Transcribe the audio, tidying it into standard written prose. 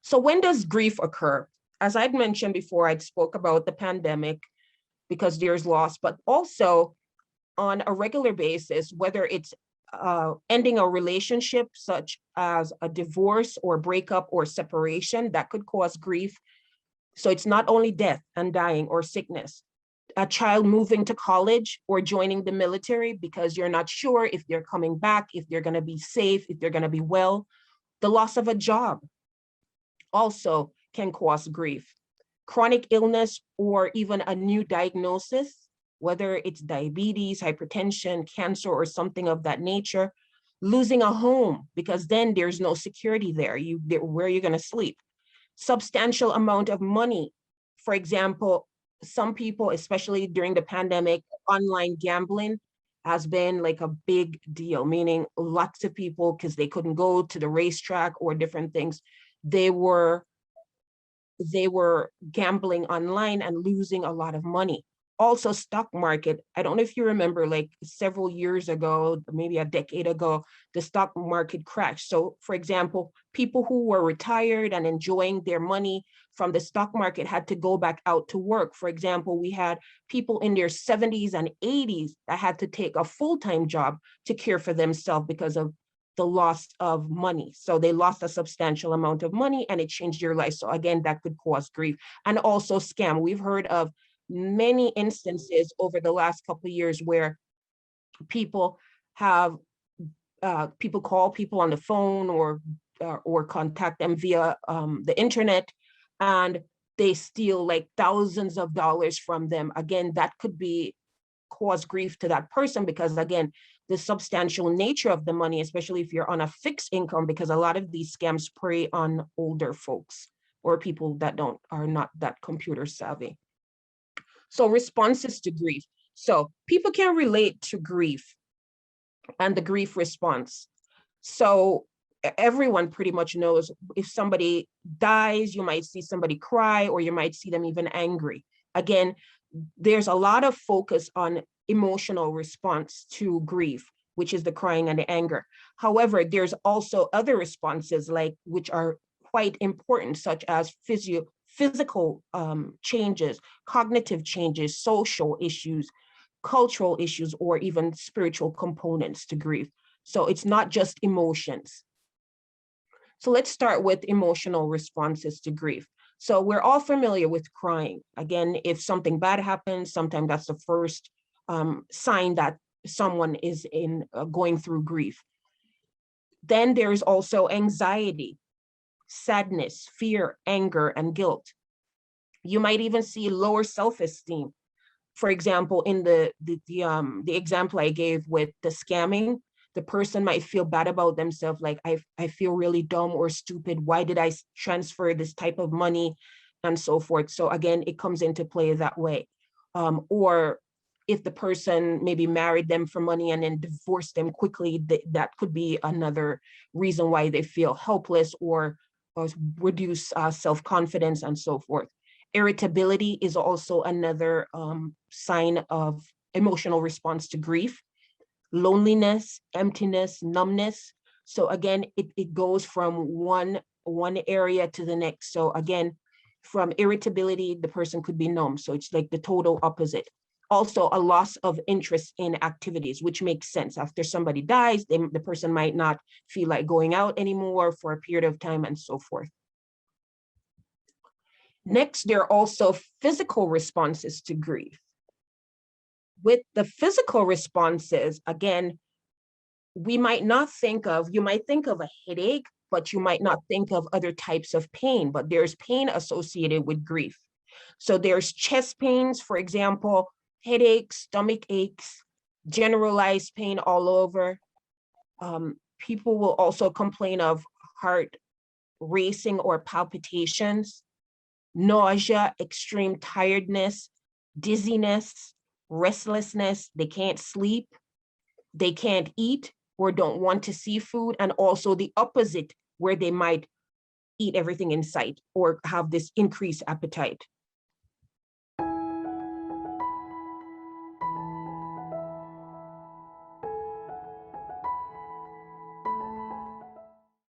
So when does grief occur? As I'd mentioned before, I'd spoke about the pandemic because there's loss, but also on a regular basis, whether it's ending a relationship such as a divorce or breakup or separation, that could cause grief. So it's not only death and dying or sickness. A child moving to college or joining the military because you're not sure if they're coming back, if they're going to be safe, if they're going to be well. The loss of a job also can cause grief. Chronic illness or even a new diagnosis, whether it's diabetes, hypertension, cancer, or something of that nature. Losing a home, because then there's no security there. Where are you going to sleep? Substantial amount of money. For example, some people, especially during the pandemic, online gambling has been like a big deal, meaning lots of people, because they couldn't go to the racetrack or different things, they were gambling online and losing a lot of money. Also, stock market. I don't know if you remember, like several years ago, maybe a decade ago, the stock market crashed. So for example, people who were retired and enjoying their money from the stock market had to go back out to work. For example, we had people in their 70s and 80s that had to take a full-time job to care for themselves because of the loss of money. So they lost a substantial amount of money and it changed their life. So again, that could cause grief. And also scam. We've heard of many instances over the last couple of years where people have people call people on the phone or contact them via the internet, and they steal like thousands of dollars from them. Again, that could be cause grief to that person because again, the substantial nature of the money, especially if you're on a fixed income, because a lot of these scams prey on older folks or people that are not that computer savvy. So responses to grief. So people can relate to grief and the grief response. So everyone pretty much knows if somebody dies, you might see somebody cry or you might see them even angry. Again, there's a lot of focus on emotional response to grief, which is the crying and the anger. However, there's also other responses which are quite important, such as physical changes, cognitive changes, social issues, cultural issues, or even spiritual components to grief. So it's not just emotions. So let's start with emotional responses to grief. So we're all familiar with crying. Again, if something bad happens, sometimes that's the first sign that someone is going through grief. Then there's also anxiety, sadness, fear, anger, and guilt. You might even see lower self-esteem. For example, in the example I gave with the scamming, the person might feel bad about themselves, like I feel really dumb or stupid. Why did I transfer this type of money and so forth? So again, it comes into play that way. Or if the person maybe married them for money and then divorced them quickly, that could be another reason why they feel helpless or reduce self-confidence and so forth. Irritability is also another sign of emotional response to grief. Loneliness, emptiness, numbness. So again, it goes from one area to the next. So again, from irritability, the person could be numb. So it's like the total opposite. Also, a loss of interest in activities, which makes sense. After somebody dies, the person might not feel like going out anymore for a period of time and so forth. Next, there are also physical responses to grief. With the physical responses, again, you might think of a headache, but you might not think of other types of pain, but there's pain associated with grief. So there's chest pains, for example, headaches, stomach aches, generalized pain all over. People will also complain of heart racing or palpitations, nausea, extreme tiredness, dizziness, restlessness. They can't sleep, they can't eat or don't want to see food, and also the opposite, where they might eat everything in sight or have this increased appetite.